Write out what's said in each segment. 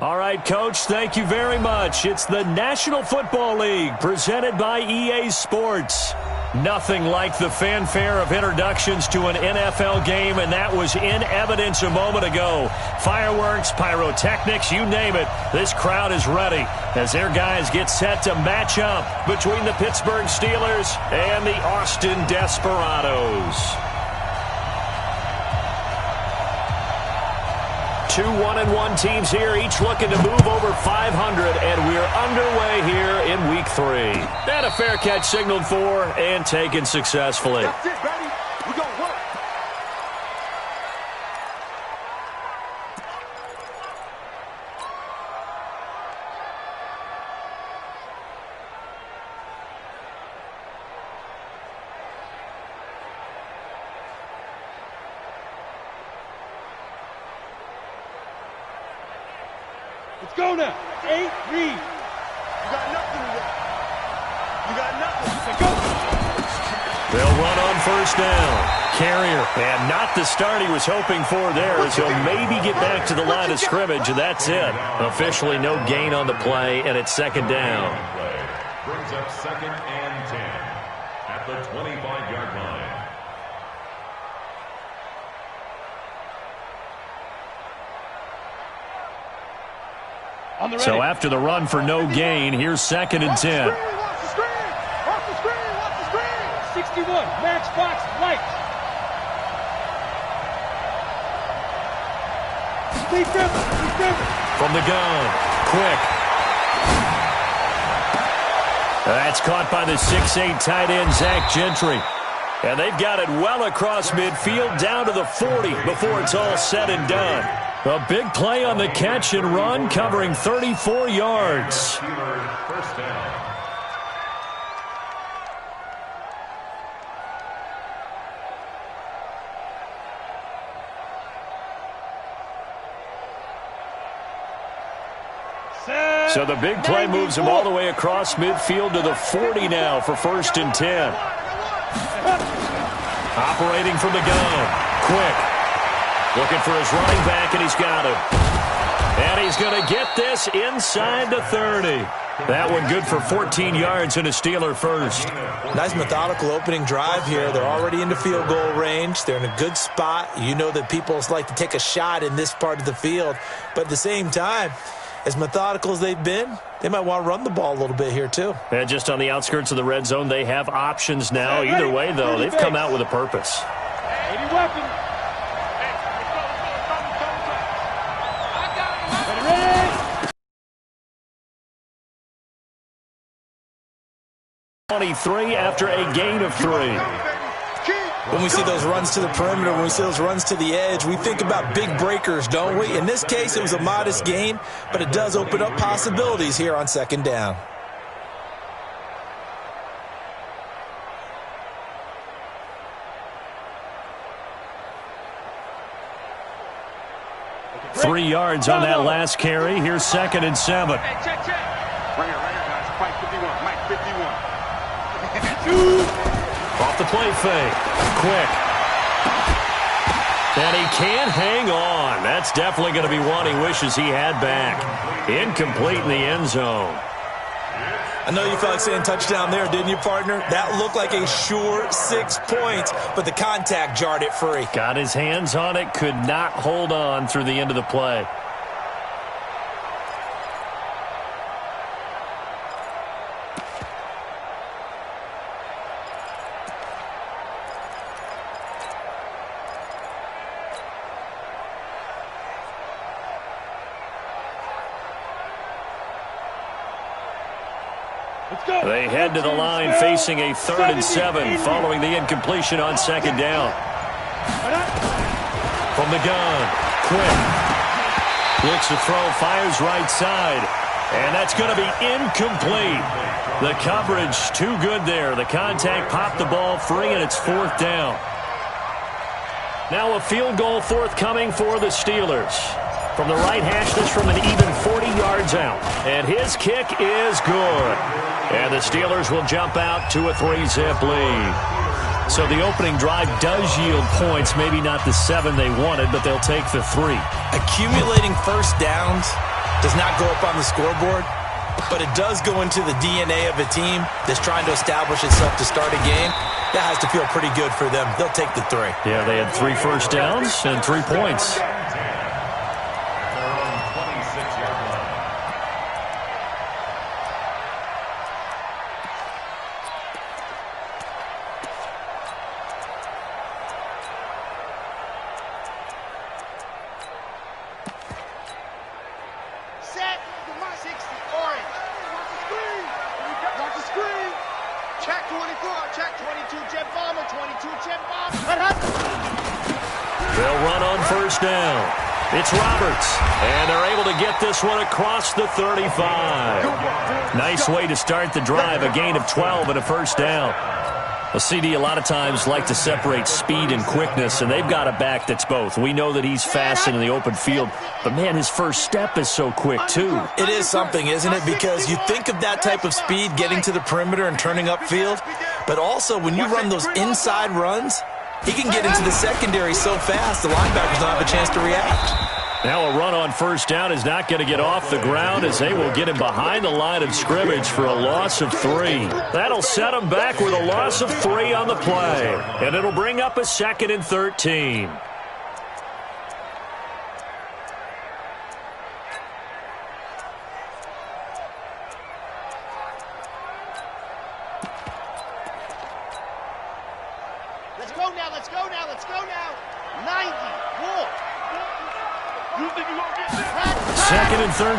All right, Coach, thank you very much. It's the National Football League presented by EA Sports. Nothing like the fanfare of introductions to an NFL game, and that was in evidence a moment ago. Fireworks, pyrotechnics, you name it. This crowd is ready as their guys get set to match up between the Pittsburgh Steelers and the Austin Desperados. 2 1-1 teams here, each looking to move over 500, and we're underway here in Week 3. And a fair catch signaled for and taken successfully. That's it, baby. We're going to work. Let's go now. 8, read. You got nothing to that. You got nothing. Let's go. They'll run on first down. Carrier, and not the start he was hoping for there, as he'll maybe get back to the line of scrimmage, and that's it. Officially no gain on the play, and it's second down. Brings up 2nd and 10 at the 25-yard line. So after the run for no gain, here's 2nd and 10. Watch the screen. Watch the screen. Watch the screen. 61. Matchbox lights. Defense. From the gun. Quick. That's caught by the 6'8 tight end, Zach Gentry. And they've got it well across midfield down to the 40 before it's all said and done. A big play on the catch and run, covering 34 yards. First down. So the big play moves him all the way across midfield to the 40 now for 1st and 10. Operating from the gun. Quick. Looking for his running back, and he's got him. And he's going to get this inside the 30. That one good for 14 yards and a Steeler first. Nice methodical opening drive here. They're already into field goal range. They're in a good spot. You know that people like to take a shot in this part of the field. But at the same time, as methodical as they've been, they might want to run the ball a little bit here too. And just on the outskirts of the red zone, they have options now. Either way, though, they've come out with a purpose. 80 weapons. 23 after a gain of 3. When we see those runs to the perimeter, when we see those runs to the edge, we think about big breakers, don't we? In this case, it was a modest gain, but it does open up possibilities here on 2nd down. Three yards on that last carry. Here's 2nd and 7. Hey, check. Right here, guys. Fight 51. Mike 51. Off the play fake. Quick. And he can't hang on. That's definitely going to be one he wishes he had back. Incomplete in the end zone. I know you felt like saying touchdown there, didn't you, partner? That looked like a sure 6 points, but the contact jarred it free. Got his hands on it, could not hold on through the end of the play. They head to the line facing a 3rd and 7 following the incompletion on 2nd down. From the gun, quick. Looks to throw, fires right side. And that's going to be incomplete. The coverage too good there. The contact popped the ball free, and it's 4th down. Now a field goal forthcoming for the Steelers. From the right hash, this from an even 40 yards out. And his kick is good. And the Steelers will jump out to a 3-zip lead. So the opening drive does yield points, maybe not the 7 they wanted, but they'll take the 3. Accumulating first downs does not go up on the scoreboard, but it does go into the DNA of a team that's trying to establish itself to start a game. That has to feel pretty good for them. They'll take the 3. Yeah, they had 3 first downs and 3 points. They'll run on first down. It's Roberts, and they're able to get this one across the 35. Nice way to start the drive, a gain of 12 and a first down. A CD a lot of times like to separate speed and quickness, and they've got a back that's both. We know that he's fast in the open field, but, man, his first step is so quick, too. It is something, isn't it? Because you think of that type of speed getting to the perimeter and turning upfield, but also when you run those inside runs, he can get into the secondary so fast the linebackers don't have a chance to react. Now a run on first down is not going to get off the ground as they will get him behind the line of scrimmage for a loss of 3. That'll set him back with a loss of 3 on the play. And it'll bring up a 2nd and 13. Let's go now, let's go now, let's go now. 90, more. You think you're going to get that? 2nd and 13.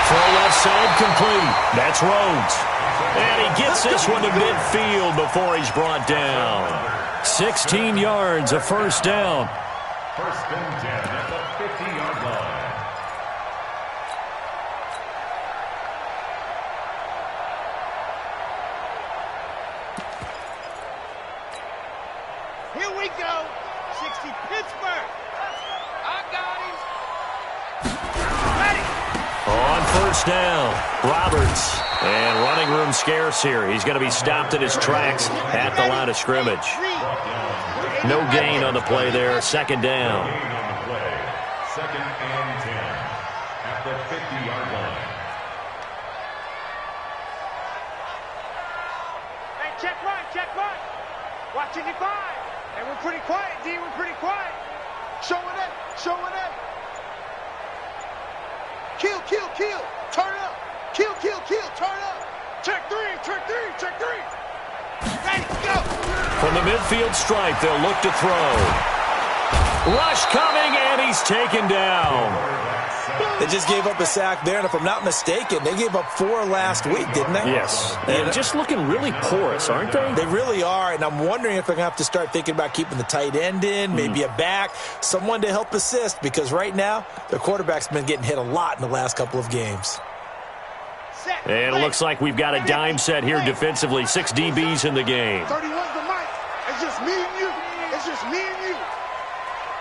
Throw left side complete. That's Rhodes. And he gets this one to midfield before he's brought down. 16 yards, a first down. First and 10 at the 50-yard line. Here we go. 60 Pittsburgh. I got him. Ready. On first down, Roberts. And running room scarce here. He's going to be stopped in his tracks at the line of scrimmage. No gain on the play there. 2nd down. Second and 10 at the 50-yard line. Hey, check right, check right. Watching it by. And we're pretty quiet, D. We're pretty quiet. Showing it, showing it. Kill, kill, kill. Turn up. Kill, kill, kill. Turn up. Check 3, check 3, check 3. Ready, go. From the midfield stripe, they'll look to throw. Rush coming, and he's taken down. They just gave up a sack there, and if I'm not mistaken, they gave up 4 last week, didn't they? Yes. And just looking really porous, aren't they? They really are, and I'm wondering if they're going to have to start thinking about keeping the tight end in, maybe a back, someone to help assist, because right now, their quarterback's been getting hit a lot in the last couple of games. And it looks like we've got a dime set here defensively. 6 DBs in the game. 31's the mic. It's just me and you. It's just me and you.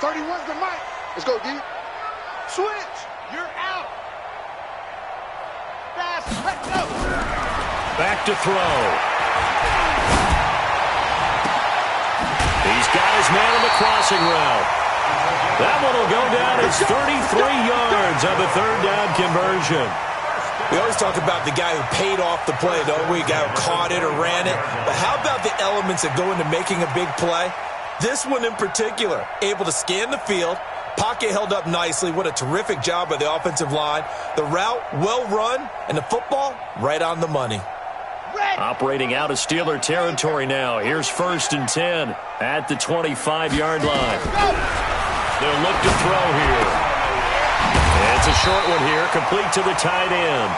31's the mic. Let's go, D. Switch. You're out. Fast. Let's go. Back to throw. He's got his man on the crossing route. That one will go down as 33 yards on the 3rd down conversion. We always talk about the guy who paid off the play, don't we? The guy who caught it or ran it. But how about the elements that go into making a big play? This one in particular, able to scan the field, pocket held up nicely. What a terrific job by the offensive line. The route, well run, and the football, right on the money. Operating out of Steeler territory now. Here's 1st and 10 at the 25-yard line. They'll look to throw here. It's a short one here, complete to the tight end.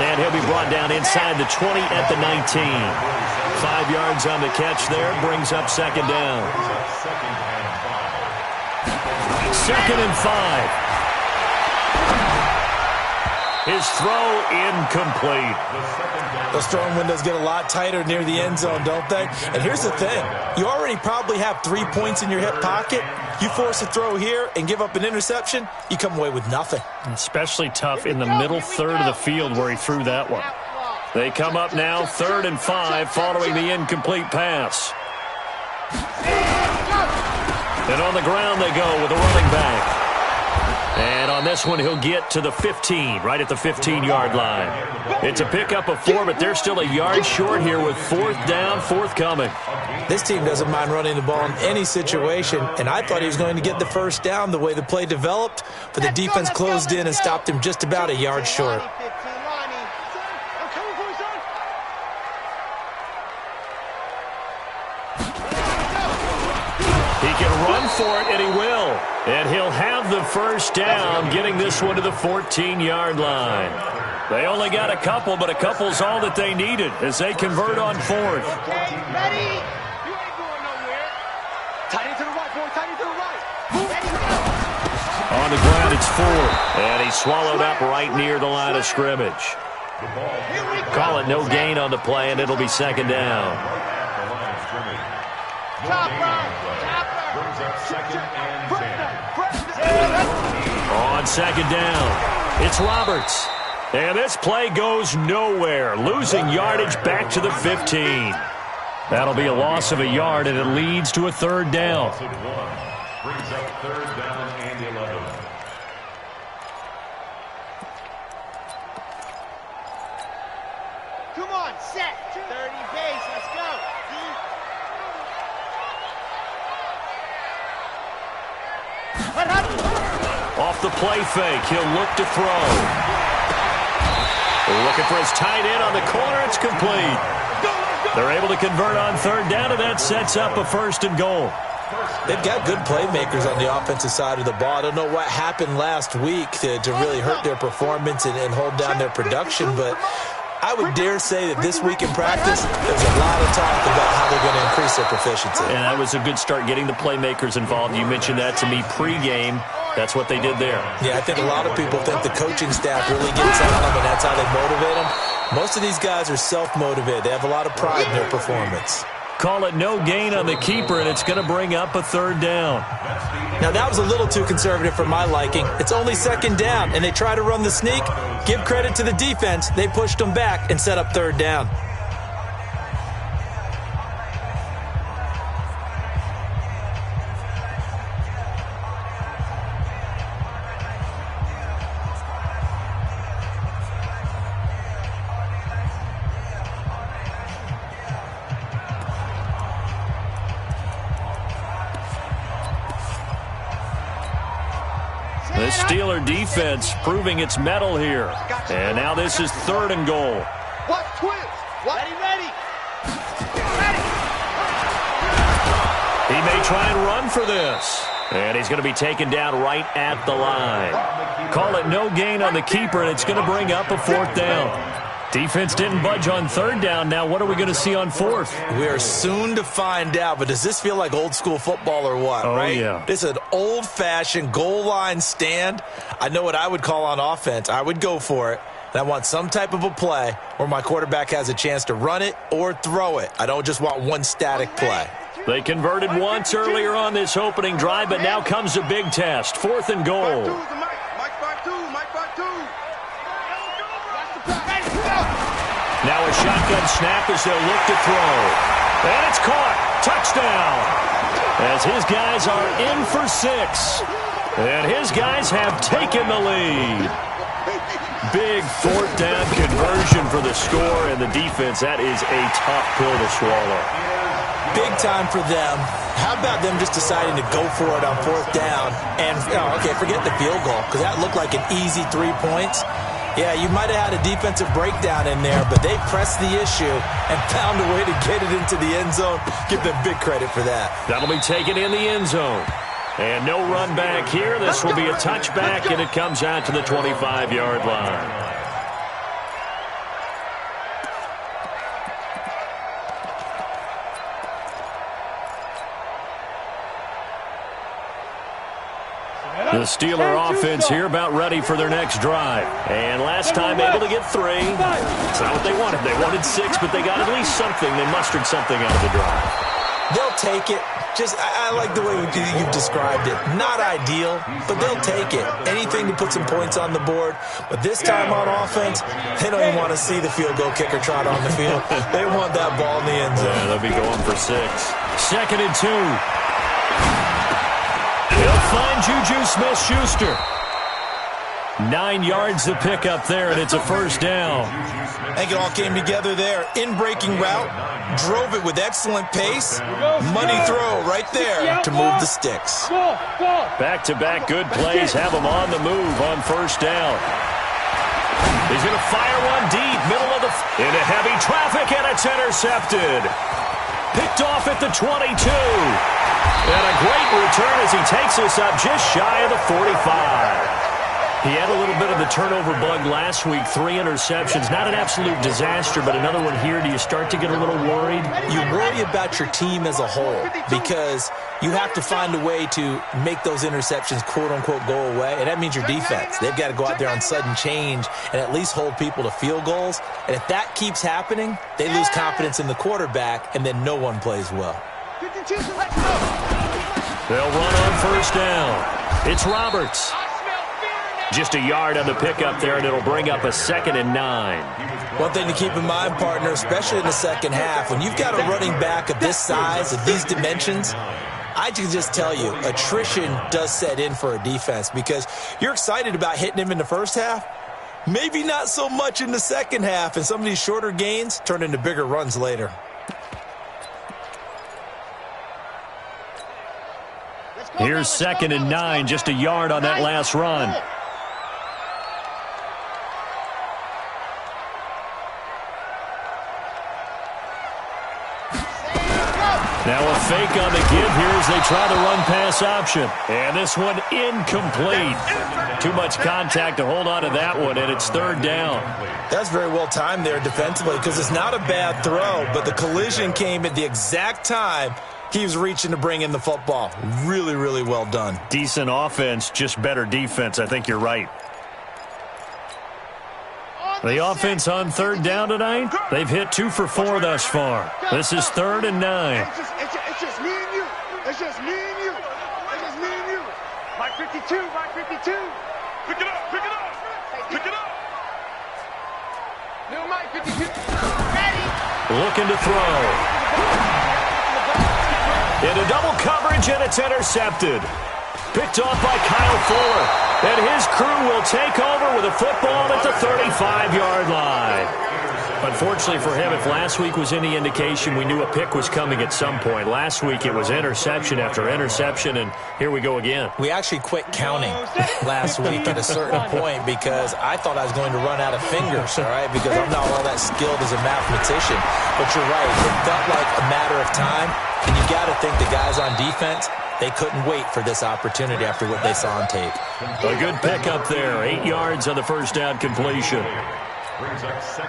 And he'll be brought down inside the 20 at the 19. 5 yards on the catch there, brings up 2nd down. 2nd and 5. His throw incomplete. Those throwing windows get a lot tighter near the end zone, don't they? And here's the thing. You already probably have 3 points in your hip pocket. You force a throw here and give up an interception, you come away with nothing. Especially tough in the middle third of the field where he threw that one. They come up now 3rd and 5 following the incomplete pass. And on the ground they go with a running back. And on this one, he'll get to the 15, right at the 15-yard line. It's a pickup of 4, but they're still a yard short here with 4th down, forthcoming. This team doesn't mind running the ball in any situation, and I thought he was going to get the 1st down the way the play developed, but the defense closed in and stopped him just about a yard short. He can run for it, and he will. And he'll have the 1st down, getting this one to the 14-yard line. They only got a couple, but a couple's all that they needed as they convert on 4th. Ready? You ain't going nowhere. Tight end to the right, boy. Tight end to the right. Ready, go. On the ground, it's 4th. And he's swallowed up right near the line of scrimmage. Call it no gain on the play, and it'll be 2nd down. Brings up 2nd and 10. On 2nd down, it's Roberts. And this play goes nowhere, losing yardage back to the 15. That'll be a loss of a yard, and it leads to a 3rd down. Brings up 3rd down and 11. Come on, set. 30 base, let's go. Off the play fake, he'll look to throw. Looking for his tight end on the corner, it's complete. They're able to convert on 3rd down, and that sets up a 1st and goal. They've got good playmakers on the offensive side of the ball. I don't know what happened last week to really hurt their performance and hold down their production, but I would dare say that this week in practice, there's a lot of talk about how they're going to increase their proficiency. And that was a good start, getting the playmakers involved. You mentioned that to me pregame. That's what they did there. Yeah, I think a lot of people think the coaching staff really gets on them, and that's how they motivate them. Most of these guys are self-motivated. They have a lot of pride in their performance. Call it no gain on the keeper, and it's going to bring up a 3rd down. Now, that was a little too conservative for my liking. It's only 2nd down, and they try to run the sneak. Give credit to the defense. They pushed them back and set up 3rd down. The Steeler defense proving its mettle here. And now this is 3rd and goal. What? Twist. What? Ready. He may try and run for this. And he's going to be taken down right at the line. Call it no gain on the keeper, and it's going to bring up a 4th down. Defense didn't budge on 3rd down. Now what are we going to see on 4th? We are soon to find out, but does this feel like old school football or what, right? Yeah. This is an old-fashioned goal line stand. I know what I would call on offense. I would go for it. And I want some type of a play where my quarterback has a chance to run it or throw it. I don't just want one static play. They converted once earlier on this opening drive, but now comes a big test. 4th and goal. Now a shotgun snap as they'll look to throw. And it's caught. Touchdown. As his guys are in for 6. And his guys have taken the lead. Big 4th down conversion for the score, and the defense, that is a tough pill to swallow. Big time for them. How about them just deciding to go for it on 4th down? And, okay, forget the field goal, because that looked like an easy 3 points. Yeah, you might have had a defensive breakdown in there, but they pressed the issue and found a way to get it into the end zone. Give them big credit for that. That'll be taken in the end zone. And no run back here. This will be a touchback, and it comes out to the 25-yard line. The Steeler offense here about ready for their next drive. And last time able to get 3. It's not what they wanted. They wanted 6, but they got at least something. They mustered something out of the drive. They'll take it. I like the way you've described it. Not ideal, but they'll take it. Anything to put some points on the board. But this time on offense, they don't even want to see the field goal kicker trot on the field. They want that ball in the end zone. Yeah, they'll be going for 6. 2nd and 2. He'll find Juju Smith-Schuster. 9 yards to pick up there, and it's a first down. I think it all came together there. In-breaking route, drove it with excellent pace. Money throw right there to move the sticks. Back-to-back good plays have him on the move on first down. He's going to fire one deep, middle of the into heavy traffic, and it's intercepted. Picked off at the 22. And a great return as he takes us up just shy of the 45. He had a little bit of the turnover bug last week, 3 interceptions. Not an absolute disaster, but another one here. Do you start to get a little worried? You worry about your team as a whole because you have to find a way to make those interceptions, quote-unquote, go away, and that means your defense. They've got to go out there on sudden change and at least hold people to field goals. And if that keeps happening, they lose confidence in the quarterback, and then no one plays well. They'll run on first down. It's Roberts. Just a yard on the pickup there, and it'll bring up a 2nd and 9. One thing to keep in mind, partner, especially in the second half, when you've got a running back of this size, of these dimensions, I can just tell you, attrition does set in for a defense because you're excited about hitting him in the first half. Maybe not so much in the second half, and some of these shorter gains turn into bigger runs later. Here's 2nd and 9, just a yard on that last run. Now a fake on the give here as they try the run-pass option. And this one incomplete. Too much contact to hold on to that one, and it's 3rd down. That's very well timed there defensively because it's not a bad throw, but the collision came at the exact time he was reaching to bring in the football. Really, really well done. Decent offense, just better defense. I think you're right. The offense on 3rd down tonight, they've hit 2 for 4 thus far. This is 3rd and 9. It's just me and you. It's just me and you. It's just me and you. Mike 52, Mike 52. Pick it up, pick it up, pick it up. New Mike 52. Ready. Looking to throw. Into double coverage, and it's intercepted. Picked off by Kyle Fuller. And his crew will take over with a football at the 35-yard line. Unfortunately for him, if last week was any indication, we knew a pick was coming at some point. Last week it was interception after interception, and here we go again. We actually quit counting last week at a certain point because I thought I was going to run out of fingers, all right, because I'm not all that skilled as a mathematician. But you're right, it felt like a matter of time, and you got to think the guys on defense, they couldn't wait for this opportunity after what they saw on tape. A good pickup there. 8 yards on the first down completion.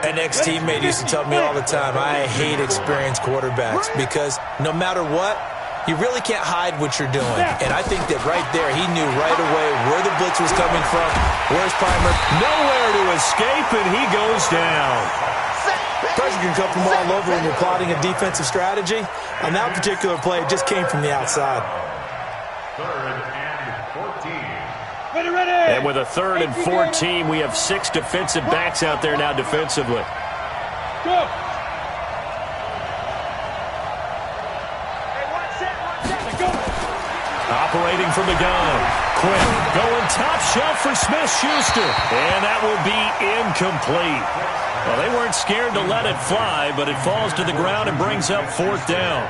An ex-teammate used to tell me all the time, I hate experienced quarterbacks because no matter what, you really can't hide what you're doing. And I think that right there, he knew right away where the blitz was coming from, where's Primer. Nowhere to escape, and he goes down. Pressure can come from all over when you're plotting a defensive strategy. On that particular play, it just came from the outside. 3rd and 14. And with a 3rd and 14, we have 6 defensive backs out there now defensively. Go. Operating from the gun. Quick, going top shelf for Smith-Schuster. And that will be incomplete. Well, they weren't scared to let it fly, but it falls to the ground and brings up 4th down.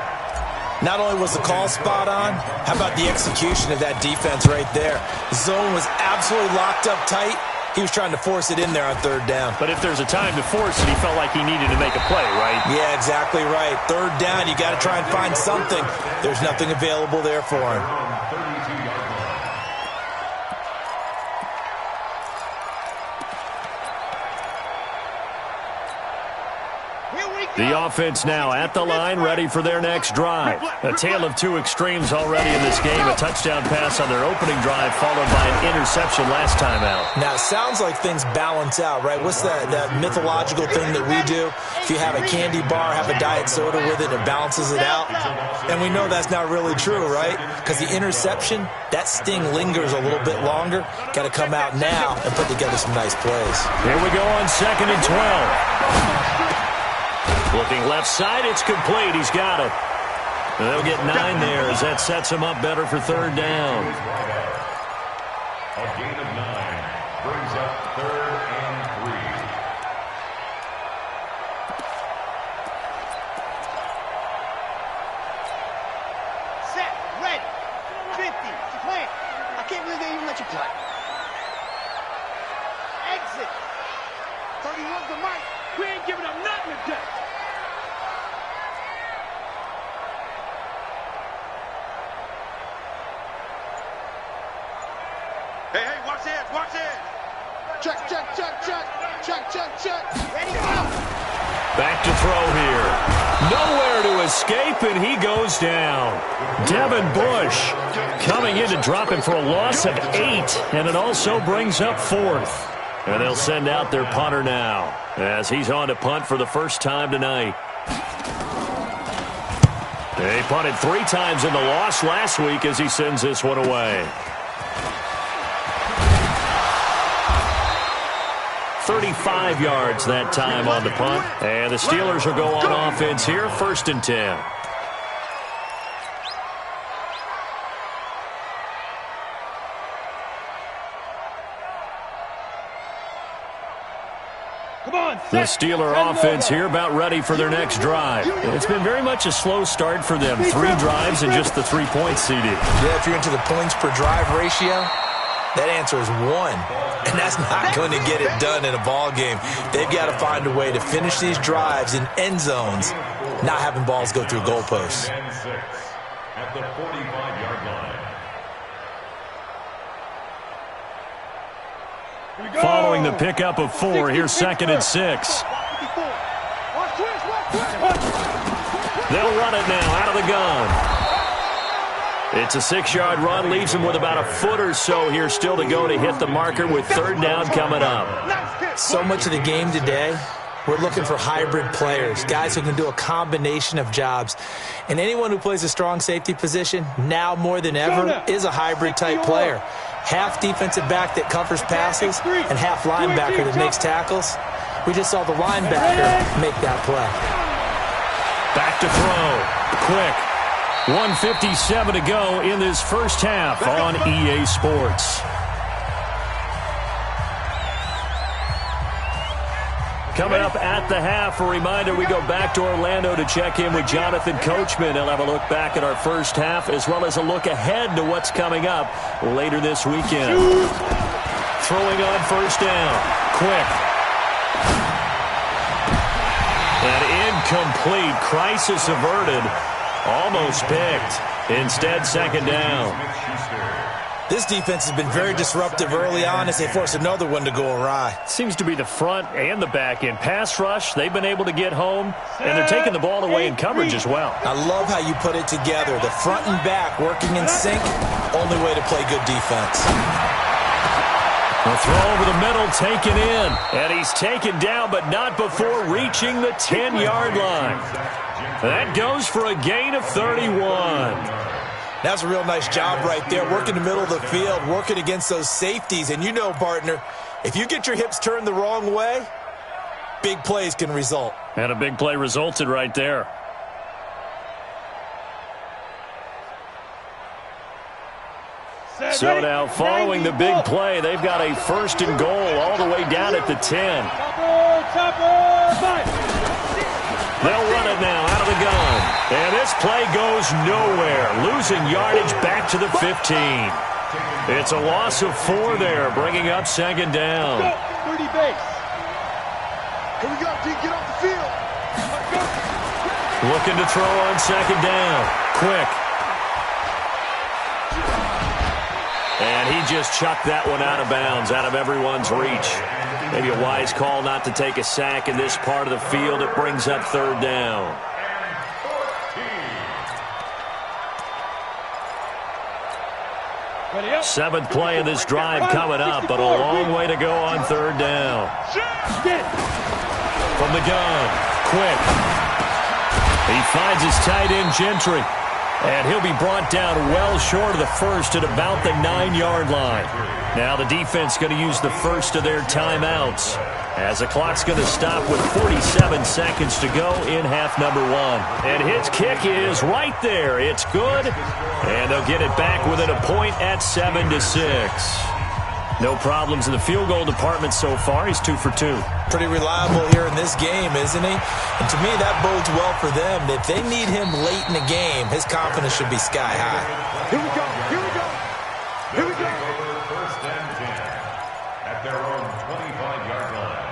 Not only was the call spot on, how about the execution of that defense right there? The zone was absolutely locked up tight. He was trying to force it in there on 3rd down. But if there's a time to force it, he felt like he needed to make a play, right? Yeah, exactly right. 3rd down, you got to try and find something. There's nothing available there for him. The offense now at the line, ready for their next drive. A tale of 2 extremes already in this game. A touchdown pass on their opening drive, followed by an interception last time out. Now, it sounds like things balance out, right? What's that mythological thing that we do? If you have a candy bar, have a diet soda with it, it balances it out. And we know that's not really true, right? Because the interception, that sting lingers a little bit longer. Got to come out now and put together some nice plays. Here we go on 2nd and 12. Looking left side, it's complete. He's got it. And they'll get 9 there as that sets him up better for 3rd down. A gain of 9. brings up 3rd and 3. Set, ready, 50, plant. I can't believe they even let you play. Exit. 31's the mic. We ain't giving up nothing today. Hey, watch hands, watch hands. Check. Ready, go. Back to throw here. Nowhere to escape, and he goes down. Devin Bush coming in to drop him for a loss of 8, and it also brings up 4th. And they'll send out their punter now, as he's on to punt for the first time tonight. They punted 3 times in the loss last week as he sends this one away. 35 yards that time on the punt. And the Steelers will go on offense here, 1st and 10. The Steeler offense here about ready for their next drive. It's been very much a slow start for them. 3 drives and just the 3 points, CD. Yeah, if you're into the points per drive ratio, that answer is 1. And that's not going to get it done in a ball game. They've got to find a way to finish these drives in end zones, not having balls go through goalposts. And 6 at the 45-yard line. Following the pickup of 4, here's 2nd and 6. They'll run it now out of the gun. It's a 6-yard run, leaves them with about a foot or so here still to go to hit the marker with 3rd down coming up. So much of the game today, we're looking for hybrid players, guys who can do a combination of jobs. And anyone who plays a strong safety position, now more than ever, is a hybrid-type player. Half defensive back that covers passes and half linebacker that makes tackles. We just saw the linebacker make that play. Back to throw. Quick. 1:57 to go in this first half on EA Sports. Coming up at the half, a reminder, we go back to Orlando to check in with Jonathan Coachman. He'll have a look back at our first half as well as a look ahead to what's coming up later this weekend. Throwing on 1st down. Quick. An incomplete, crisis averted. Almost picked. Instead, 2nd down. This defense has been very disruptive early on as they force another one to go awry. Seems to be the front and the back end. Pass rush, they've been able to get home, and they're taking the ball away in coverage as well. I love how you put it together. The front and back working in sync, only way to play good defense. The throw over the middle taken in, and he's taken down, but not before reaching the 10-yard line. That goes for a gain of 31. That's a real nice job right there, working the middle of the field, working against those safeties. And you know, partner, if you get your hips turned the wrong way, big plays can result. And a big play resulted right there. So now, following the big play, they've got a 1st and goal all the way down at the 10. They'll run it now out of the gun. And this play goes nowhere, losing yardage back to the 15. It's a loss of 4 there, bringing up 2nd down. 30 base. Here we go, D. Get off the field. Looking to throw on 2nd down. Quick. And he just chucked that one out of bounds, out of everyone's reach. Maybe a wise call not to take a sack in this part of the field. It brings up 3rd down. Seventh play of this drive coming up, but a long way to go on 3rd down. From the gun, quick. He finds his tight end, Gentry. And he'll be brought down well short of the 1st at about the 9-yard line. Now the defense going to use the first of their timeouts as the clock's going to stop with 47 seconds to go in half number 1. And his kick is right there. It's good. And they'll get it back within a point at 7-6. No problems in the field goal department so far. He's 2 for 2. Pretty reliable here in this game, isn't he? And to me, that bodes well for them. If they need him late in the game, his confidence should be sky high. Here we go. Here we go. Here we go. First and 10 at their own 25-yard line.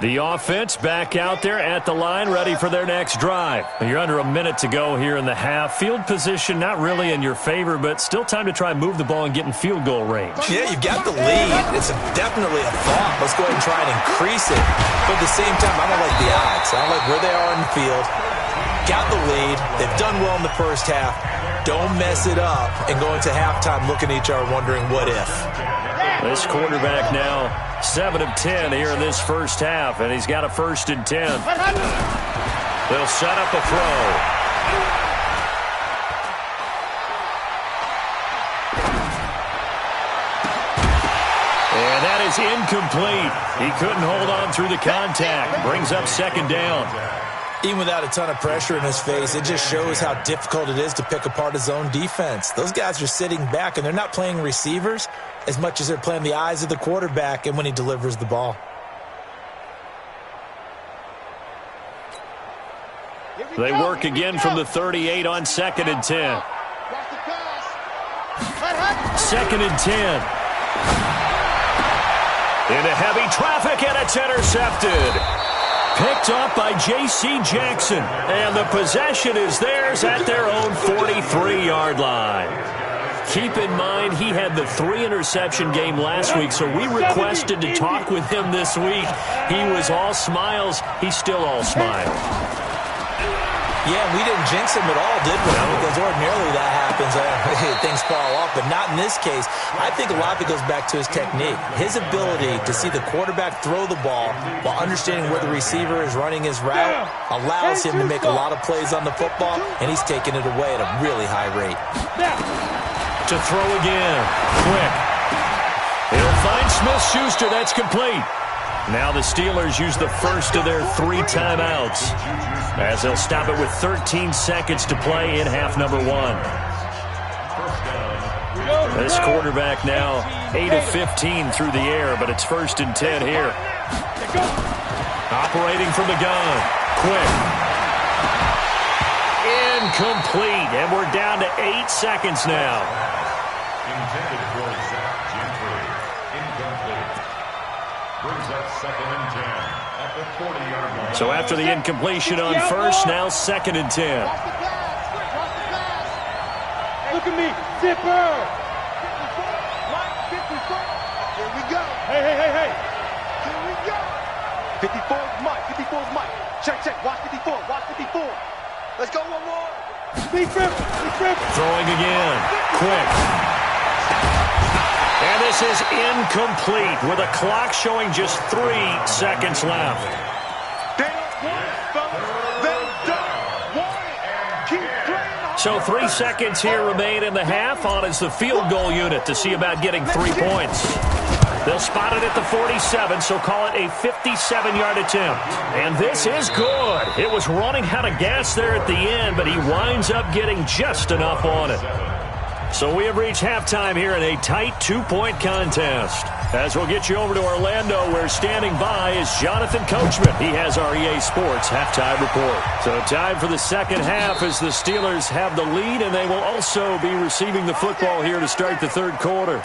The offense back out there at the line, ready for their next drive. You're under a minute to go here in the half. Field position not really in your favor, but still time to try and move the ball and get in field goal range. Yeah, you've got the lead. It's definitely a thought. Let's go ahead and try and increase it. But at the same time, I don't like the odds. I don't like where they are in the field. Got the lead. They've done well in the first half. Don't mess it up and go into halftime looking at each other wondering what if. This quarterback now 7 of 10 here in this first half, and he's got a 1st and 10. They'll set up a throw. And that is incomplete. He couldn't hold on through the contact. Brings up 2nd down. Even without a ton of pressure in his face, it just shows how difficult it is to pick apart his own defense. Those guys are sitting back, and they're not playing receivers as much as they're playing the eyes of the quarterback and when he delivers the ball. They work again from the 38 on 2nd and 10. 2nd and 10. Into heavy traffic, and it's intercepted. Picked up by J.C. Jackson, and the possession is theirs at their own 43-yard line. Keep in mind, he had the 3-interception game last week, so we requested to talk with him this week. He was all smiles. He's still all smiles. Yeah, we didn't jinx him at all, did we? Because ordinarily that happens. Things fall off, but not in this case. I think a lot of it goes back to his technique. His ability to see the quarterback throw the ball while understanding where the receiver is running his route allows him to make a lot of plays on the football, and he's taking it away at a really high rate. To throw again. Quick. He'll find Smith-Schuster. That's complete. Now the Steelers use the first of their 3 timeouts as they'll stop it with 13 seconds to play in half number 1. This quarterback now 8 of 15 through the air, but it's 1st and 10 here. Operating from the gun. Quick. Incomplete, and we're down to 8 seconds now. Intended for Zach Gentry. Incomplete. Brings up 2nd and 10 at the 40-yard line. So after the incompletion on first, now 2nd and 10. Look at me. Zipper. Here we go. Hey. Here we go. 54 is Mike. 54 is Mike. Check. Watch 54. Watch 54. Let's go one more. Be trip. Throwing again. Quick. And this is incomplete with a clock showing just 3 seconds left. They don't want it, fellas. They don't want it. Keep playing. So 3 seconds here remain in the half on as the field goal unit to see about getting 3 points. They'll spot it at the 47, so call it a 57-yard attempt. And this is good. It was running out of gas there at the end, but he winds up getting just enough on it. So we have reached halftime here in a tight 2-point contest. As we'll get you over to Orlando, where standing by is Jonathan Coachman. He has our EA Sports halftime report. So time for the second half as the Steelers have the lead, and they will also be receiving the football here to start the third quarter.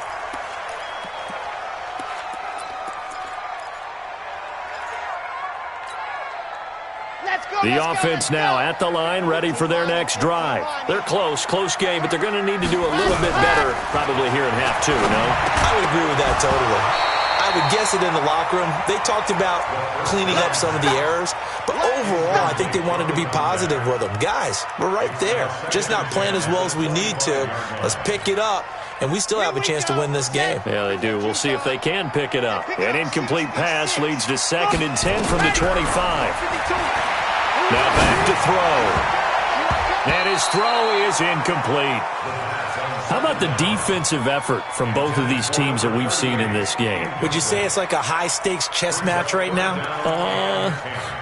The offense now at the line, ready for their next drive. They're close game, but they're going to need to do a little bit better probably here in half 2, no? I would agree with that totally. I would guess it in the locker room. They talked about cleaning up some of the errors, but overall, I think they wanted to be positive with them. Guys, we're right there. Just not playing as well as we need to. Let's pick it up, and we still have a chance to win this game. Yeah, they do. We'll see if they can pick it up. An incomplete pass leads to 2nd and 10 from the 25. Now back to throw. And his throw is incomplete. How about the defensive effort from both of these teams that we've seen in this game? Would you say it's like a high-stakes chess match right now?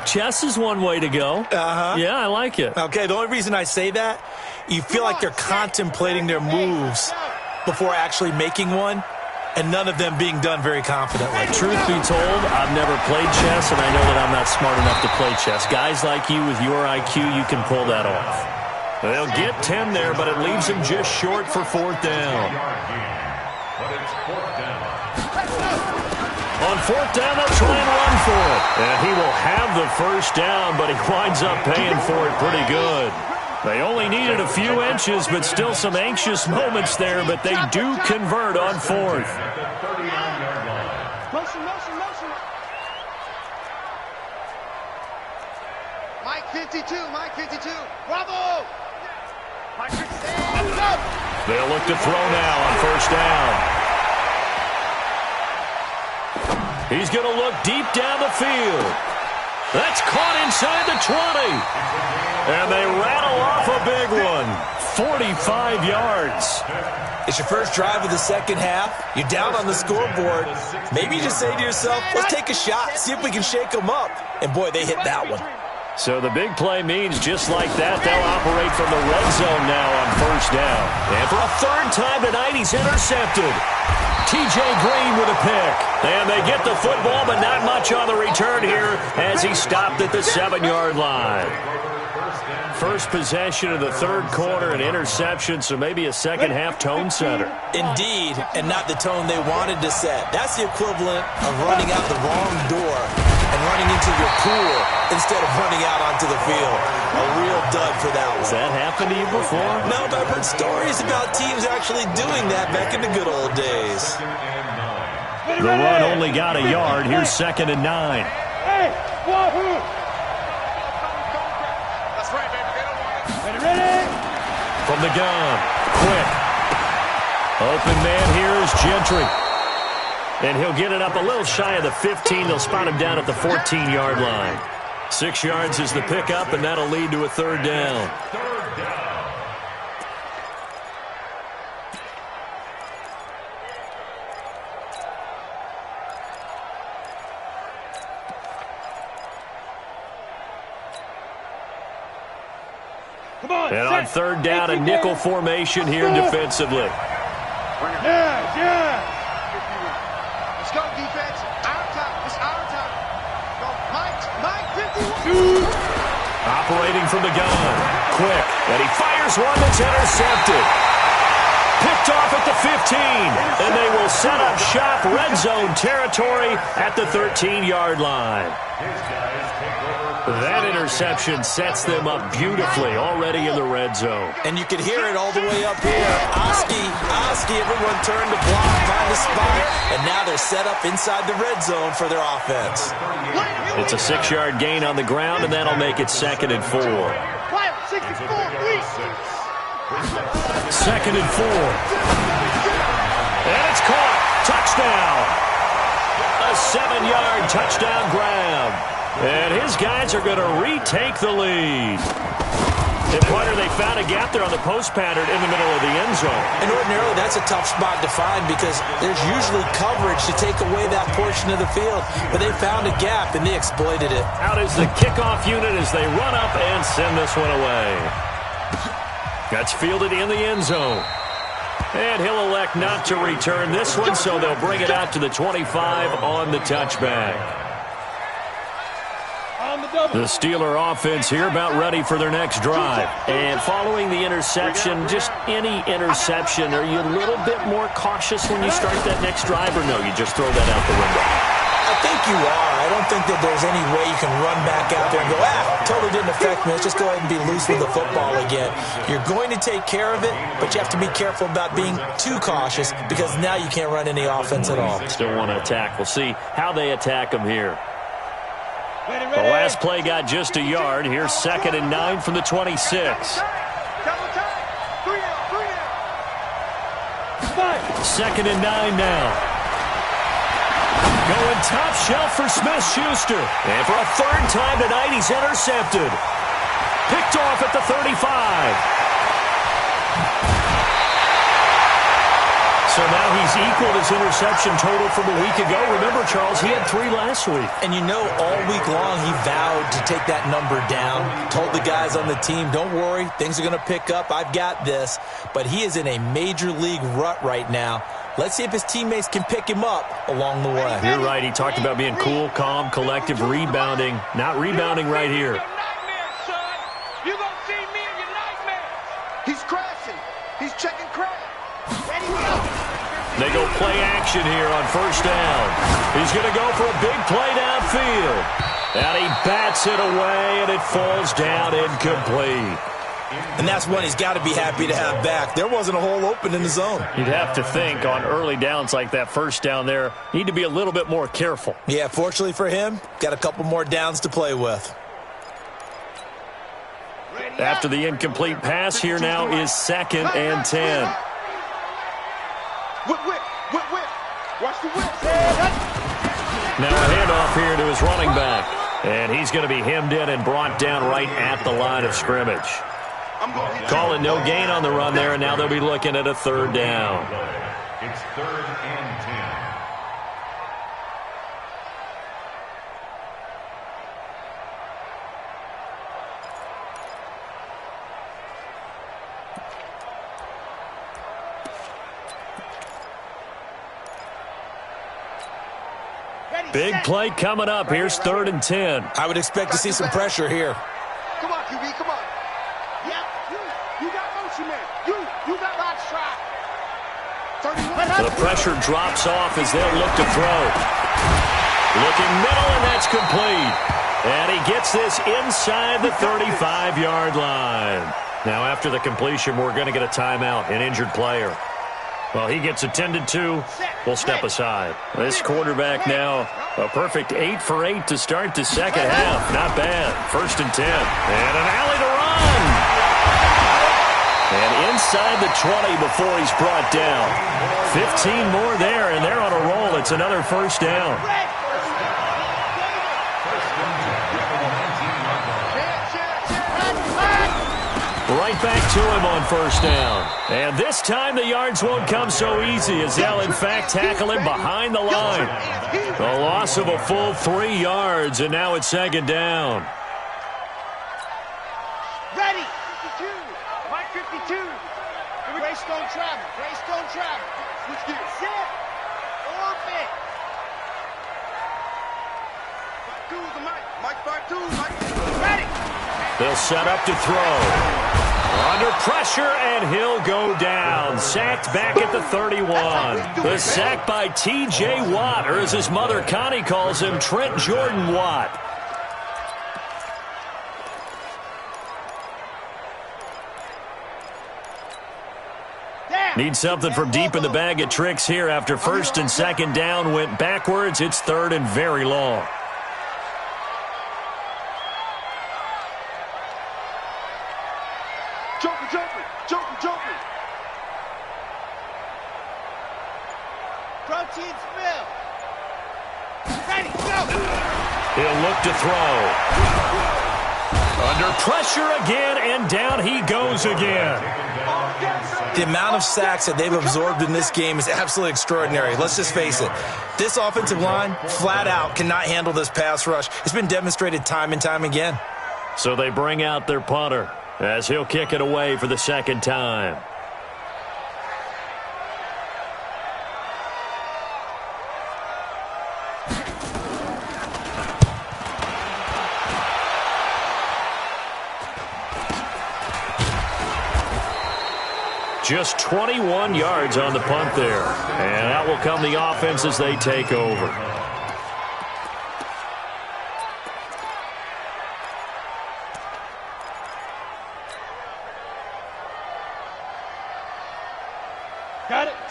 Chess is one way to go. Uh-huh. Yeah, I like it. Okay, the only reason I say that you feel like they're contemplating their moves before actually making one, and none of them being done very confidently. Truth be told, I've never played chess, and I know that I'm not smart enough to play chess. Guys like you with your IQ, you can pull that off. They'll get 10 there, but it leaves them just short for 4th down. But it's 4th down. On 4th down, they'll try and run for it. And he will have the first down, but he winds up paying for it pretty good. They only needed a few inches, but still some anxious moments there, but they do convert on 4th. At the 39-yard line. Motion. Mike 52. Bravo! Mike 52. They'll look to throw now on 1st down. He's going to look deep down the field. That's caught inside the 20. And they rattle off a big one. 45 yards. It's your first drive of the second half. You're down on the scoreboard. Maybe you just say to yourself, let's take a shot, see if we can shake them up. And boy, they hit that one. So the big play means just like that, they'll operate from the red zone now on 1st down. And for a 3rd time tonight, he's intercepted. TJ Green with a pick. And they get the football, but not much on the return here as he stopped at the 7-yard line. First possession of the 3rd quarter, an interception, so maybe a second-half tone setter. Indeed, and not the tone they wanted to set. That's the equivalent of running out the wrong door and running into your pool instead of running out onto the field. A real dud for that one. Has that happened to you before? No, but I've heard stories about teams actually doing that back in the good old days. The run only got a yard. Here's 2nd and 9. Hey, wahoo! That's right, baby. They don't want it. Ready? From the gun. Quick. Open man here is Gentry. And he'll get it up a little shy of the 15. They'll spot him down at the 14-yard line. 6 yards is the pickup, and that'll lead to a 3rd down. And on 3rd down, a nickel formation here defensively. Yeah. Let's go, defense. Our time. It's our time. Go, Mike 51. Operating from the gun. Quick. And he fires one that's intercepted. Picked off at the 15. And they will set up shop red zone territory at the 13-yard line. That interception sets them up beautifully already in the red zone. And you can hear it all the way up here. Oski, everyone turned to block, find a spot, and now they're set up inside the red zone for their offense. It's a 6-yard gain on the ground, and that'll make it 2nd and 4. 2nd and 4. And it's caught. Touchdown. A 7-yard touchdown grab. And his guys are going to retake the lead. And Pointer, they found a gap there on the post pattern in the middle of the end zone. And ordinarily, that's a tough spot to find because there's usually coverage to take away that portion of the field. But they found a gap, and they exploited it. Out is the kickoff unit as they run up and send this one away. That's fielded in the end zone. And he'll elect not to return this one, so they'll bring it out to the 25 on the touchback. The Steeler offense here about ready for their next drive. And following the interception, just any interception, are you a little bit more cautious when you start that next drive, or no, you just throw that out the window? I think you are. I don't think that there's any way you can run back out there and go, totally didn't affect me. Let's just go ahead and be loose with the football again. You're going to take care of it, but you have to be careful about being too cautious because now you can't run any offense at all. Still want to attack. We'll see how they attack them here. The last play got just a yard. Here's 2nd and 9 from the 26. 2nd and 9 now. Going top shelf for Smith-Schuster. And for a 3rd time tonight, he's intercepted. Picked off at the 35. So now he's equaled his interception total from a week ago. Remember, Charles, he had 3 last week. And you know, all week long he vowed to take that number down. Told the guys on the team, don't worry, things are going to pick up. I've got this. But he is in a major league rut right now. Let's see if his teammates can pick him up along the way. You're right. He talked about being cool, calm, collective, rebounding. Not rebounding right here. You're going to see me in your nightmares. He's crashing. He's checking crash. Ready, go. They go play action here on first down. He's going to go for a big play downfield. And he bats it away, and it falls down incomplete. And that's one he's got to be happy to have back. There wasn't a hole open in the zone. You'd have to think on early downs like that first down there, need to be a little bit more careful. Yeah, fortunately for him, got a couple more downs to play with. After the incomplete pass, here now is 2nd and 10. Whip. Watch the whip. Now a handoff here to his running back. And he's going to be hemmed in and brought down right at the line of scrimmage. Calling no gain on the run there, and now they'll be looking at a 3rd down. It's 3rd and 10. Big play coming up. Here's 3rd and 10. I would expect to see some pressure here. Come on, QB, come on. Yep, you got motion, man. You got lock shot. 31. The pressure drops off as they'll look to throw. Looking middle, and that's complete. And he gets this inside the 35-yard line. Now, after the completion, we're going to get a timeout, an injured player. Well, he gets attended to. We'll step aside. This quarterback now, a perfect 8 for 8 to start the second half. Not bad. 1st and 10. And an alley to run. And inside the 20 before he's brought down. 15 more there, and they're on a roll. It's another 1st down. Right back to him on 1st down. And this time the yards won't come so easy as they'll, in fact, tackle him behind the line. A loss of a full 3 yards, and now it's 2nd down. Ready. 52. Mike 52. Greystone travel. Greystone travel. Switch gears. Set. Orbit. 5-2's the Mike. Mike 5-2. Mike. Ready. They'll set up to throw. Under pressure, and he'll go down. Sacked back at the 31. The sack by T.J. Watt, or as his mother Connie calls him, Trent Jordan Watt. Need something from deep in the bag of tricks here after 1st and 2nd down went backwards. It's 3rd and very long. Jumping. Protein spill. Ready, go. He'll look to throw. Under pressure again, and down he goes again. The amount of sacks that they've absorbed in this game is absolutely extraordinary. Let's just face it. This offensive line, flat out, cannot handle this pass rush. It's been demonstrated time and time again. So they bring out their punter as he'll kick it away for the 2nd time. Just 21 yards on the punt there. And that will come the offense as they take over.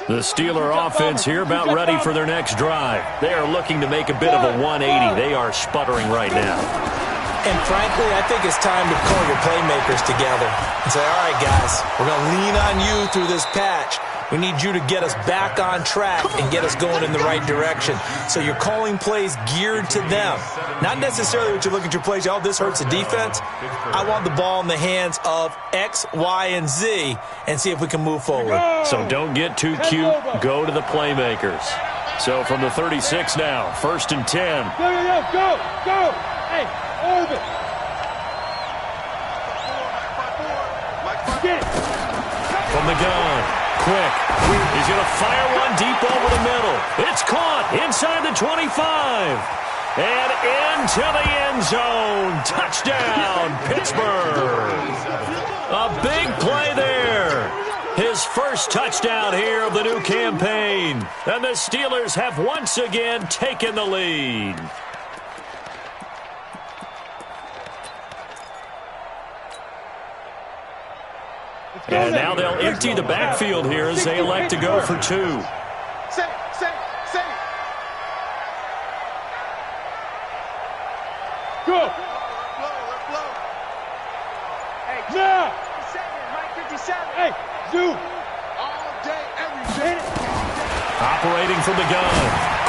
The Steeler offense here about ready for their next drive. They are looking to make a bit of a 180. They are sputtering right now. And frankly, I think it's time to call your playmakers together and say, all right, guys, we're going to lean on you through this patch. We need you to get us back on track and get us going in the right direction. So you're calling plays geared to them. Not necessarily what you look at your plays, oh, this hurts the defense. I want the ball in the hands of X, Y, and Z and see if we can move forward. So don't get too cute. Go to the playmakers. So from the 36 now, 1st and 10. Go. Hey, over. Get it. From the gun, quick. He's going to fire one deep over the middle. It's caught inside the 25. And into the end zone. Touchdown, Pittsburgh. A big play there. His first touchdown here of the new campaign. And the Steelers have once again taken the lead. And now they'll empty the backfield here as they elect to go for 2. Say. Go. Flow. Hey, now. 57. Hey, zoom. All day, every day. Operating from the gun.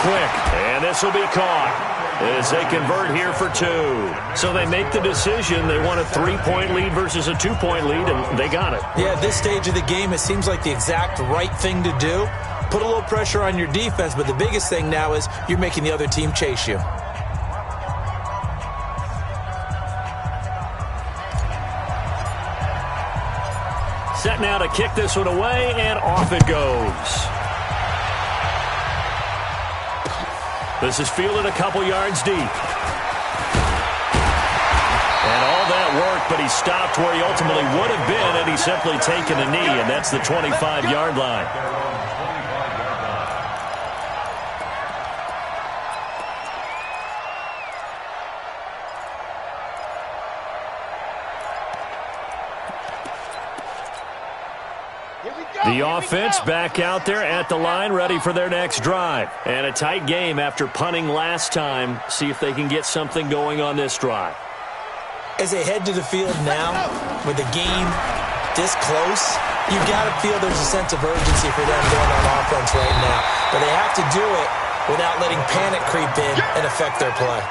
Quick. And this will be caught as they convert here for 2. So they make the decision. They want a 3-point lead versus a 2-point lead, and they got it. Yeah, at this stage of the game, it seems like the exact right thing to do. Put a little pressure on your defense, but the biggest thing now is you're making the other team chase you. Set now to kick this one away, and off it goes. This is fielded a couple yards deep. And all that work, but he stopped where he ultimately would have been had he simply taken a knee, and that's the 25-yard line. The offense back out there at the line, ready for their next drive. And a tight game after punting last time. See if they can get something going on this drive. As they head to the field now, with the game this close, you've got to feel there's a sense of urgency for them going on offense right now. But they have to do it without letting panic creep in and affect their play.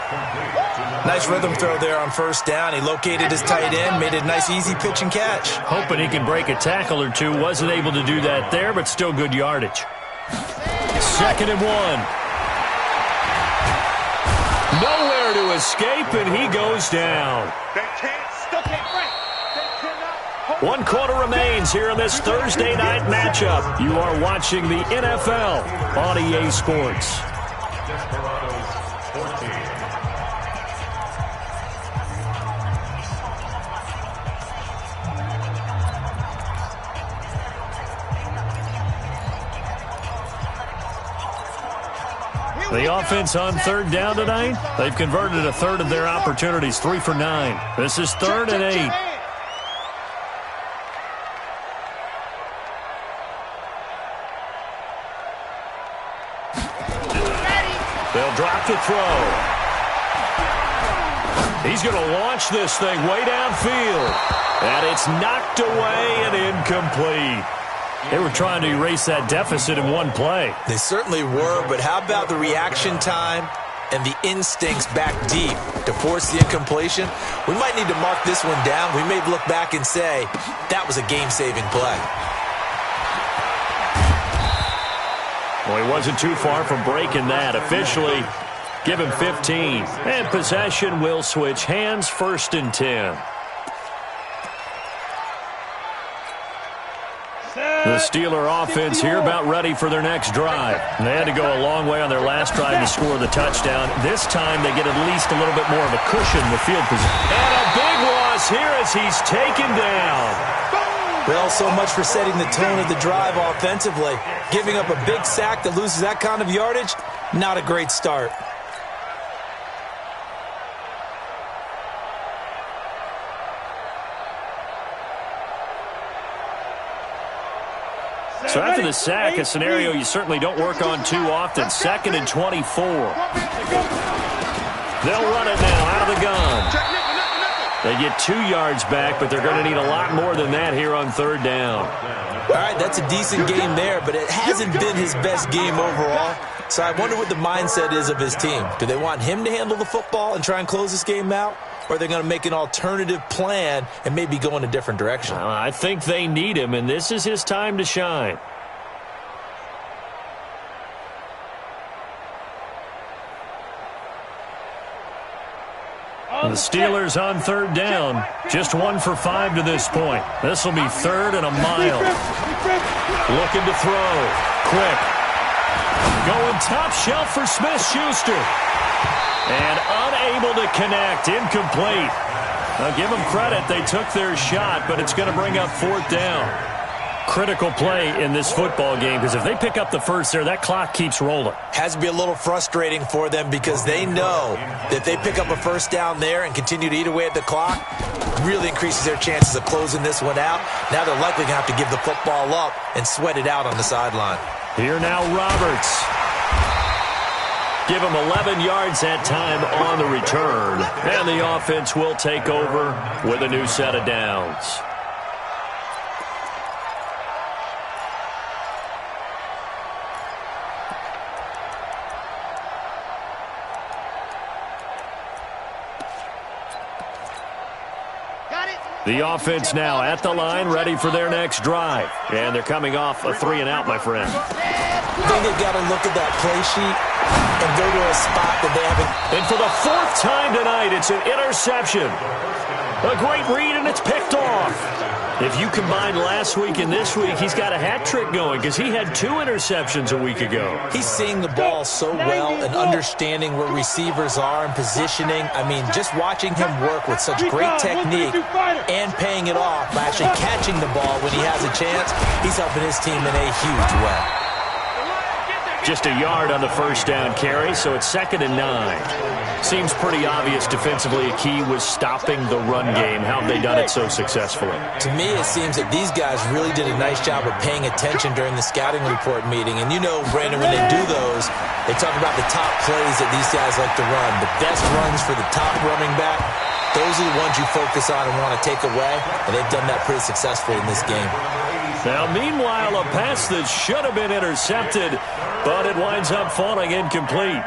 Nice rhythm throw there on 1st down. He located his tight end, made it a nice easy pitch and catch. Hoping he can break a tackle or two. Wasn't able to do that there, but still good yardage. 2nd and 1. Nowhere to escape, and he goes down. One quarter remains here in this Thursday night matchup. You are watching the NFL on EA Sports. The offense on 3rd down tonight, they've converted a third of their opportunities, 3 for 9. This is 3rd and 8. They'll drop the throw. He's going to launch this thing way downfield. And it's knocked away and incomplete. They were trying to erase that deficit in one play. They certainly were, but how about the reaction time and the instincts back deep to force the incompletion? We might need to mark this one down. We may look back and say, that was a game-saving play. Well, he wasn't too far from breaking that. Officially, give him 15. And possession will switch hands, 1st and 10. The Steeler offense here about ready for their next drive. They had to go a long way on their last drive to score the touchdown. This time they get at least a little bit more of a cushion with field position. And a big loss here as he's taken down. Well, so much for setting the tone of the drive offensively. Giving up a big sack that loses that kind of yardage, not a great start. So after the sack, a scenario you certainly don't work on too often. 2nd and 24. They'll run it now out of the gun. They get 2 yards back, but they're going to need a lot more than that here on 3rd down. All right, that's a decent game there, but it hasn't been his best game overall. So I wonder what the mindset is of his team. Do they want him to handle the football and try and close this game out? Or are they going to make an alternative plan and maybe go in a different direction? I think they need him, and this is his time to shine. The Steelers on 3rd down. Just 1 for 5 to this point. This will be 3rd and a mile. Looking to throw. Quick. Going top shelf for Smith-Schuster. And unable to connect. Incomplete. Now give them credit. They took their shot, but it's going to bring up 4th down. Critical play in this football game, because if they pick up the first there, that clock keeps rolling. Has to be a little frustrating for them because they know that if they pick up a first down there and continue to eat away at the clock, really increases their chances of closing this one out. Now they're likely going to have to give the football up and sweat it out on the sideline. Here now Roberts. Give him 11 yards that time on the return. And the offense will take over with a new set of downs. The offense now at the line, ready for their next drive. And they're coming off a 3-and-out, my friend. I think they've got to look at that play sheet and go to a spot that they haven't. And for the 4th time tonight, it's an interception. A great read, and it's picked off. If you combine last week and this week, he's got a hat trick going because he had 2 interceptions a week ago. He's seeing the ball so well and understanding where receivers are and positioning. I mean, just watching him work with such great technique and paying it off by actually catching the ball when he has a chance, he's helping his team in a huge way. Just a yard on the first down carry, so it's 2nd and 9. Seems pretty obvious defensively a key was stopping the run game. How have they done it so successfully? To me, it seems that these guys really did a nice job of paying attention during the scouting report meeting. And you know, Brandon, when they do those, they talk about the top plays that these guys like to run. The best runs for the top running back, those are the ones you focus on and want to take away. And they've done that pretty successfully in this game. Now, meanwhile, a pass that should have been intercepted, but it winds up falling incomplete.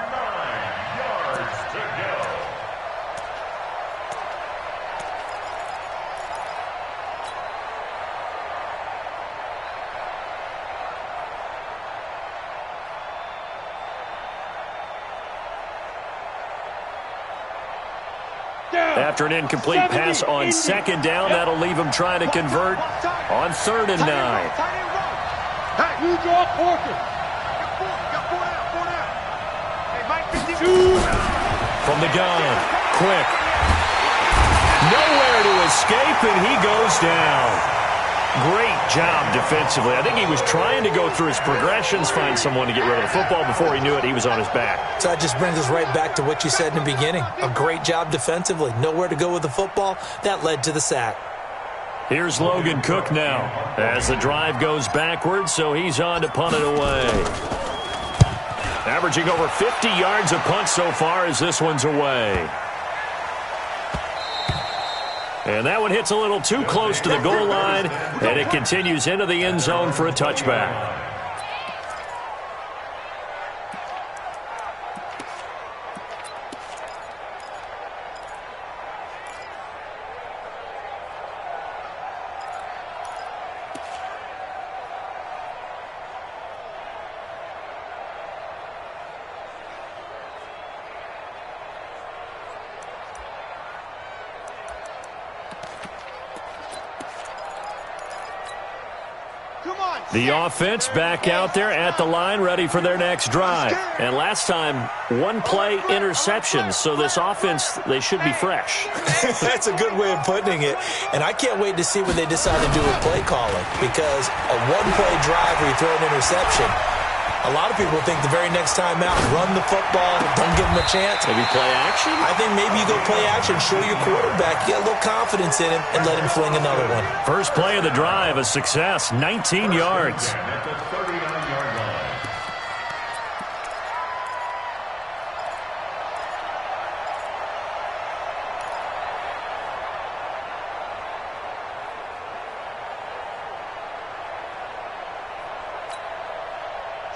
After an incomplete pass on 2nd down, that'll leave him trying to convert on 3rd and 9. Hey, you draw Porter. From the gun, quick. Nowhere to escape, and he goes down. Great job defensively. I think he was trying to go through his progressions, find someone to get rid of the football. Before he knew it, he was on his back. So that just brings us right back to what you said in the beginning. A great job defensively. Nowhere to go with the football. That led to the sack. Here's Logan Cook now as the drive goes backwards, so he's on to punt it away. Averaging over 50 yards a punt so far as this one's away. And that one hits a little too close to the goal line, and it continues into the end zone for a touchback. The offense back out there at the line, ready for their next drive. And last time, 1-play interception. So this offense, they should be fresh. That's a good way of putting it. And I can't wait to see what they decide to do with play calling. Because a 1-play drive where you throw an interception, a lot of people think the very next time out, run the football, don't give them a chance. Maybe play action? I think maybe you go play action, show your quarterback, get a little confidence in him, and let him fling another one. First play of the drive, a success, 19 yards.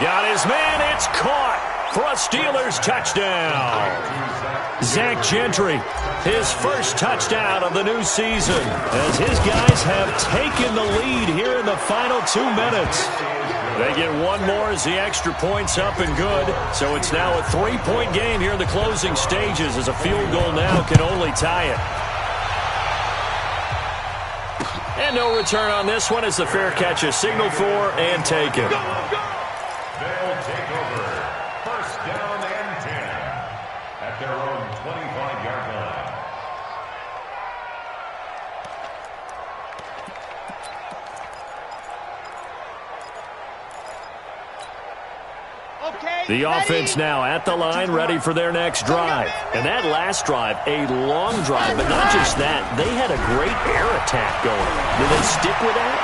Got his man. It's caught for a Steelers touchdown. Zach Gentry, his first touchdown of the new season, as his guys have taken the lead here in the final 2 minutes. They get one more as the extra point's up and good. So it's now a 3-point game here in the closing stages, as a field goal now can only tie it. And no return on this one as the fair catch is signaled for and taken. They'll take over. First down and 10 at their own 25-yard line. The offense now at the line, ready for their next drive. And that last drive, a long drive, but not just that. They had a great air attack going. Do they stick with that?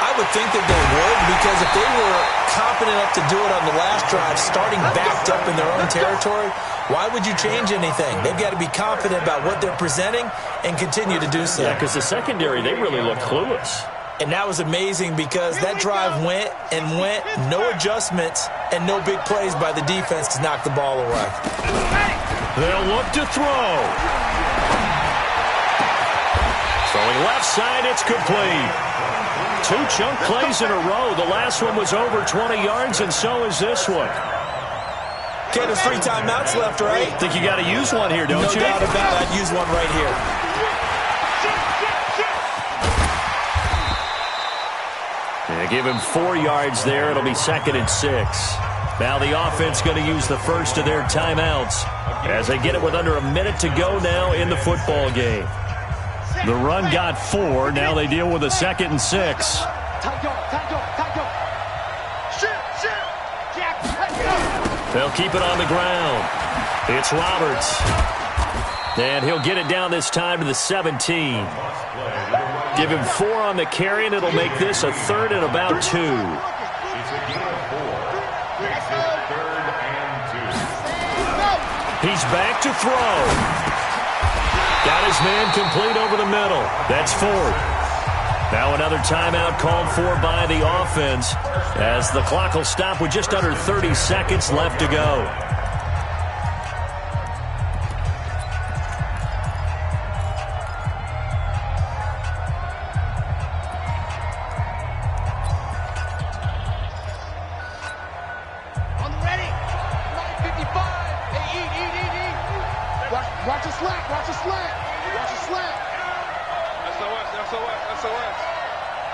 I would think that they would, because if they were confident enough to do it on the last drive, starting backed up in their own territory, why would you change anything? They've got to be confident about what they're presenting and continue to do so. Yeah, because the secondary, they really look clueless. And that was amazing, because that drive went and went, no adjustments and no big plays by the defense to knock the ball away. They'll look to throw. Throwing left side, it's complete. 2 chunk plays in a row. The last one was over 20 yards, and so is this one. Okay, there's 3 timeouts left, right? Think you got to use one here, don't you? No doubt about it. I'd use one right here. Yeah, give him 4 yards there. It'll be 2nd and 6. Now the offense going to use the first of their timeouts as they get it with under a minute to go now in the football game. The run got 4. Now they deal with a 2nd and 6. They'll keep it on the ground. It's Roberts. And he'll get it down this time to the 17. Give him 4 on the carry, and it'll make this a 3rd and about 2. It's a gain of 4. Makes it 3rd and 2. He's back to throw. Got his man complete over the middle. That's 4th. Now another timeout called for by the offense, as the clock will stop with just under 30 seconds left to go. Watch the slack, watch the slack, watch the slack.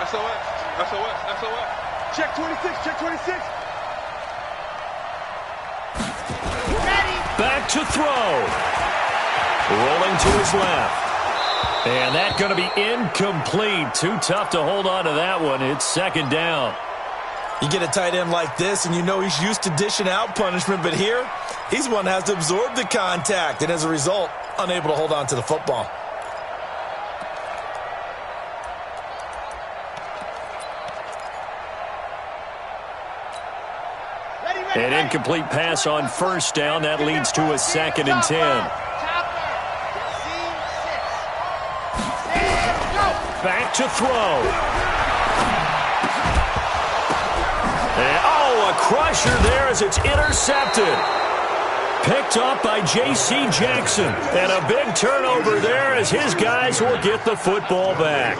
SOS. Check 26, check 26. Ready. Back to throw. Rolling to his left. And that's going to be incomplete. Too tough to hold on to that one. It's 2nd down. You get a tight end like this, and you know he's used to dishing out punishment, but here, he's one that has to absorb the contact, and as a result, unable to hold on to the football. An incomplete pass on 1st down. That leads to a 2nd and 10. Back to throw. And, a crusher there as it's intercepted. Picked up by J.C. Jackson. And a big turnover there as his guys will get the football back.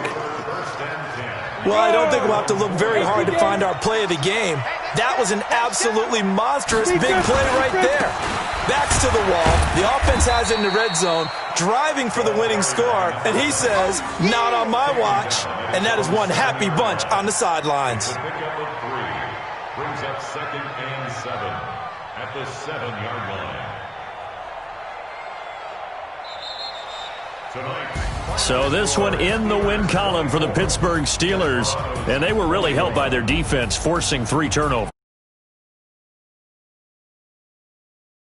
Well, I don't think we'll have to look very hard to find our play of the game. That was an absolutely monstrous big play right there. Backs to the wall. The offense has it in the red zone, driving for the winning score, and he says, not on my watch. And that is one happy bunch on the sidelines. Pickup of 3 brings up 2nd and 7 at the 7-yard line. So this one in the win column for the Pittsburgh Steelers, and they were really helped by their defense forcing 3 turnovers.